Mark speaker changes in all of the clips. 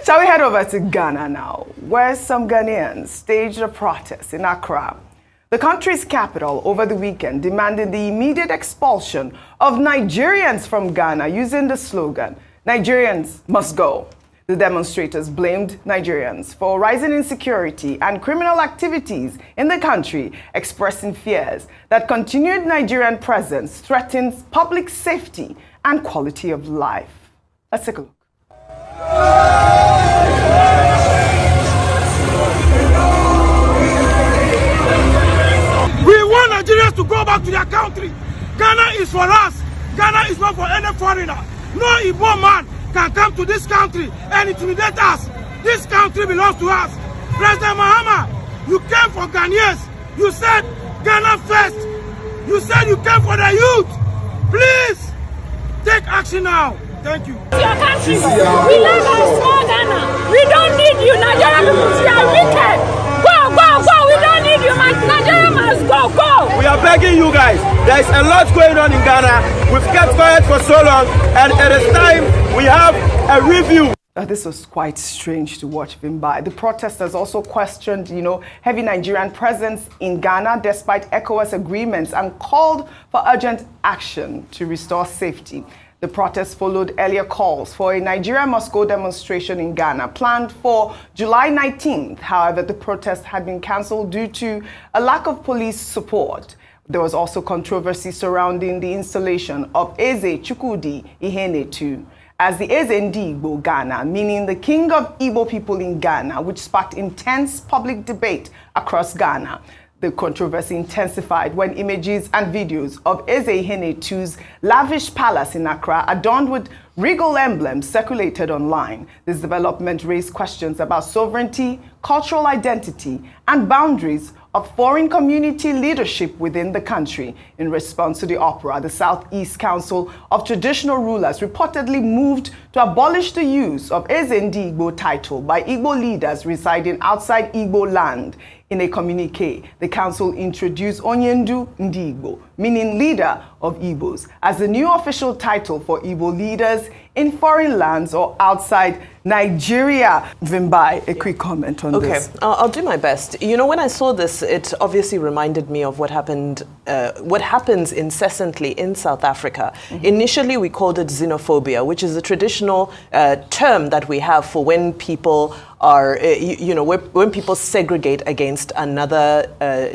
Speaker 1: Shall we head over to Ghana now, where some Ghanaians staged a protest in Accra, the country's capital, over the weekend, demanding the immediate expulsion of Nigerians from Ghana using the slogan, "Nigerians must go." The demonstrators blamed Nigerians for rising insecurity and criminal activities in the country, expressing fears that continued Nigerian presence threatens public safety and quality of life. Let's take a look.
Speaker 2: We want Nigerians to go back to their country. Ghana is for us. Ghana is not for any foreigner. No Igbo man can come to this country and intimidate us. This country belongs to us. President Mahama, you came for Ghanaians. You said Ghana first. You said you came for the youth. Please take action now. Thank you.
Speaker 3: Your country. We love our small Ghana. We don't need you, Nigerian people. You are wicked. Go, go, go. We don't need you. Nigeria must go, go.
Speaker 4: We are begging you guys. There is a lot going on in Ghana. We've kept quiet for so long, and it is time we have a review.
Speaker 1: This was quite strange to watch Vimbai. The protesters also questioned, heavy Nigerian presence in Ghana despite ECOWAS agreements and called for urgent action to restore safety. The protest followed earlier calls for a Nigeria Must Go demonstration in Ghana planned for July 19th. However, the protest had been cancelled due to a lack of police support. There was also controversy surrounding the installation of Eze Chukwudi Ihenetu as the Eze Ndigbo Ghana, meaning the king of Igbo people in Ghana, which sparked intense public debate across Ghana. The controversy intensified when images and videos of Eze Ihenetu's lavish palace in Accra, adorned with regal emblems, circulated online. This development raised questions about sovereignty, cultural identity, and boundaries of foreign community leadership within the country. In response to the opera, the Southeast Council of Traditional Rulers reportedly moved to abolish the use of Eze Ndigbo title by Igbo leaders residing outside Igbo land. In a communique, the council introduced Onyendu Ndigbo, meaning leader of Igbos, as the new official title for Igbo leaders in foreign lands or outside Nigeria. Vimbai, a quick comment on this.
Speaker 5: Okay, I'll do my best. When I saw this, it obviously reminded me of what happened, what happens incessantly in South Africa. Initially, we called it xenophobia, which is a traditional term that we have for when people are, when people segregate against another,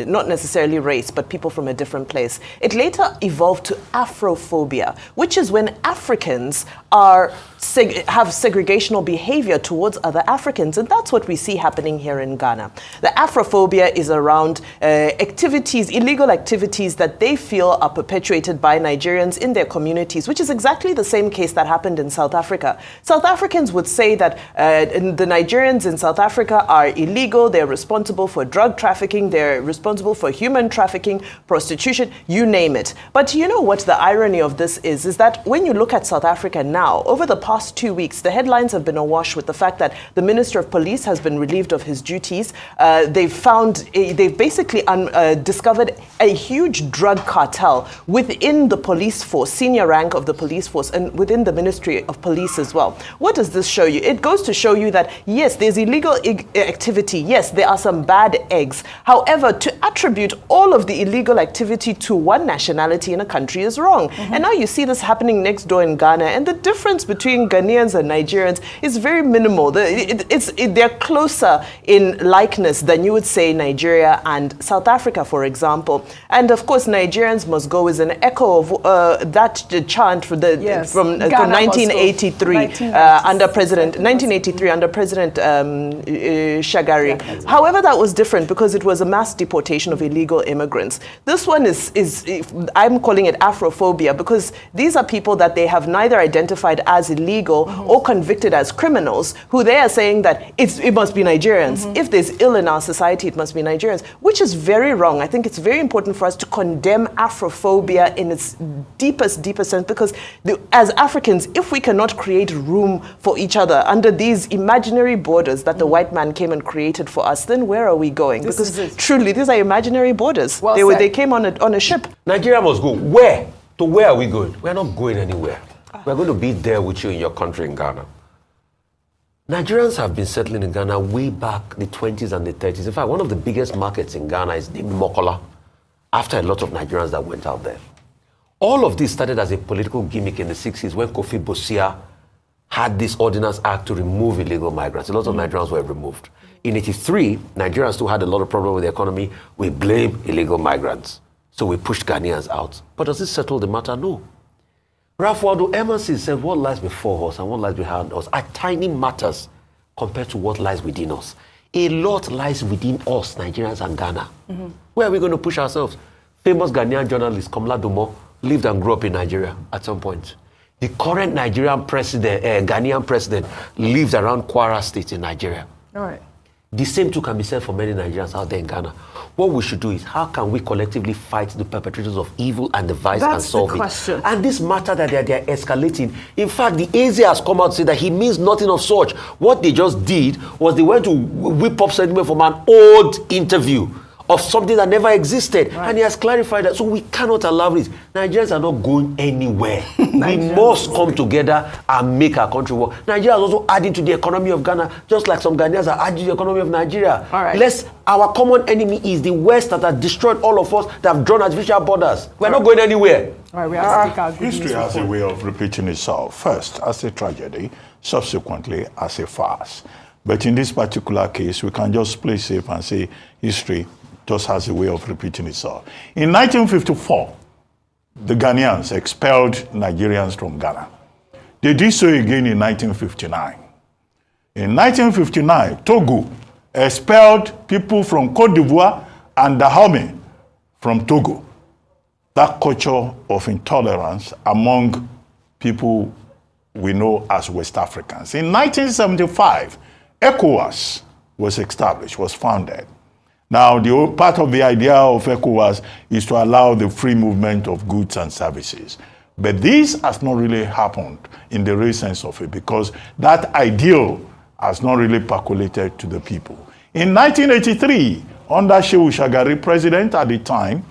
Speaker 5: not necessarily race, but people from a different place. It later evolved to Afrophobia, which is when Africans have segregational behavior towards other Africans, and that's what we see happening here in Ghana. The Afrophobia is around activities, illegal activities that they feel are perpetuated by Nigerians in their communities, which is exactly the same case that happened in South Africa. South Africans would say that the Nigerians in South Africa are illegal, they're responsible for drug trafficking, they're responsible for human trafficking, prostitution, you name it. But you know what the irony of this is that when you look at South Africa now, over the past 2 weeks, the headlines have been awash with the fact that the Minister of Police has been relieved of his duties. They've basically discovered a huge drug cartel within the police force, senior rank of the police force, and within the Ministry of Police as well. What does this show you? It goes to show you that, yes, there's illegal activity. Yes, there are some bad eggs. However, to attribute all of the illegal activity to one nationality in a country is wrong. And now you see this happening next door in Ghana, and the difference between Ghanaians and Nigerians is very minimal. They're closer in likeness than you would say Nigeria and South Africa, for example. And of course, Nigerians must go is an echo of that chant from 1983 under President 1983 under President Shagari. Yeah, however, that was different because it was a mass deportation of illegal immigrants. This one is I'm calling it Afrophobia because these are people that they have neither identified as illegal or convicted as criminals, who they are saying that it must be Nigerians. If there's ill in our society, it must be Nigerians, which is very wrong. I think it's very important for us to condemn Afrophobia in its deepest sense, because as Africans, if we cannot create room for each other under these imaginary borders that the white man came and created for us, then where are we going? Because truly, these are imaginary borders. Well they came on a ship.
Speaker 6: Nigeria must go. Where? To where are we going? We're not going anywhere. We're going to be there with you in your country in Ghana. Nigerians have been settling in Ghana way back the 20s and the 30s. In fact, one of the biggest markets in Ghana is named Mokola, after a lot of Nigerians that went out there. All of this started as a political gimmick in the 60s when Kofi Bosia had this Ordinance Act to remove illegal migrants. A lot of Nigerians were removed. In 83, Nigerians still had a lot of problems with the economy. We blame illegal migrants. So we pushed Ghanaians out. But does this settle the matter? No. Ralph Waldo Emerson said what lies before us and what lies behind us are tiny matters compared to what lies within us. A lot lies within us, Nigerians and Ghana. Where are we going to push ourselves? Famous Ghanaian journalist Komla Dumo lived and grew up in Nigeria at some point. The current Nigerian president, Ghanaian president, lives around Kwara State in Nigeria.
Speaker 1: All right.
Speaker 6: The same too can be said for many Nigerians out there in Ghana. What we should do is, how can we collectively fight the perpetrators of evil and the vice and solve it? That's the question. And this matter that they're escalating, in fact, the AZ has come out to say that he means nothing of such. What they just did was they went to whip up sentiment from an old interview of something that never existed. Right. And he has clarified that. So we cannot allow this. Nigerians are not going anywhere. We must come together and make our country work. Nigeria is also adding to the economy of Ghana, just like some Ghanaians are adding to the economy of Nigeria.
Speaker 1: All right.
Speaker 6: Our common enemy is the West that has destroyed all of us, that have drawn artificial borders. We're not going anywhere.
Speaker 1: All right, we have to take our good
Speaker 7: history has a way of repeating itself. First as a tragedy, subsequently as a farce. But in this particular case, we can just play safe and say history just has a way of repeating itself. In 1954, the Ghanaians expelled Nigerians from Ghana. They did so again in 1959. In 1959, Togo expelled people from Cote d'Ivoire and Dahomey from Togo. That culture of intolerance among people we know as West Africans. In 1975, ECOWAS was established, was founded. Now, the part of the idea of ECOWAS is to allow the free movement of goods and services. But this has not really happened in the real sense of it, because that ideal has not really percolated to the people. In 1983, under Shehu Shagari, president at the time,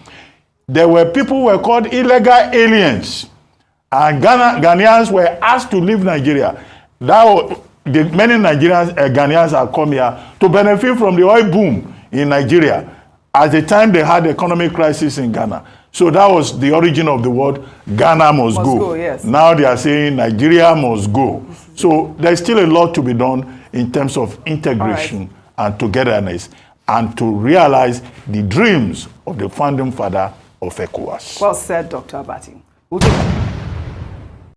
Speaker 7: there were people who were called illegal aliens. And Ghanaians were asked to leave Nigeria. Many Nigerians, Ghanaians have come here to benefit from the oil boom in Nigeria. At the time they had economic crisis in Ghana. So that was the origin of the word Ghana must go.
Speaker 1: Yes.
Speaker 7: Now they are saying Nigeria must go. So there's still a lot to be done in terms of integration and togetherness, and to realize the dreams of the founding father of ECOWAS.
Speaker 1: Well said, Dr. Abati. We'll take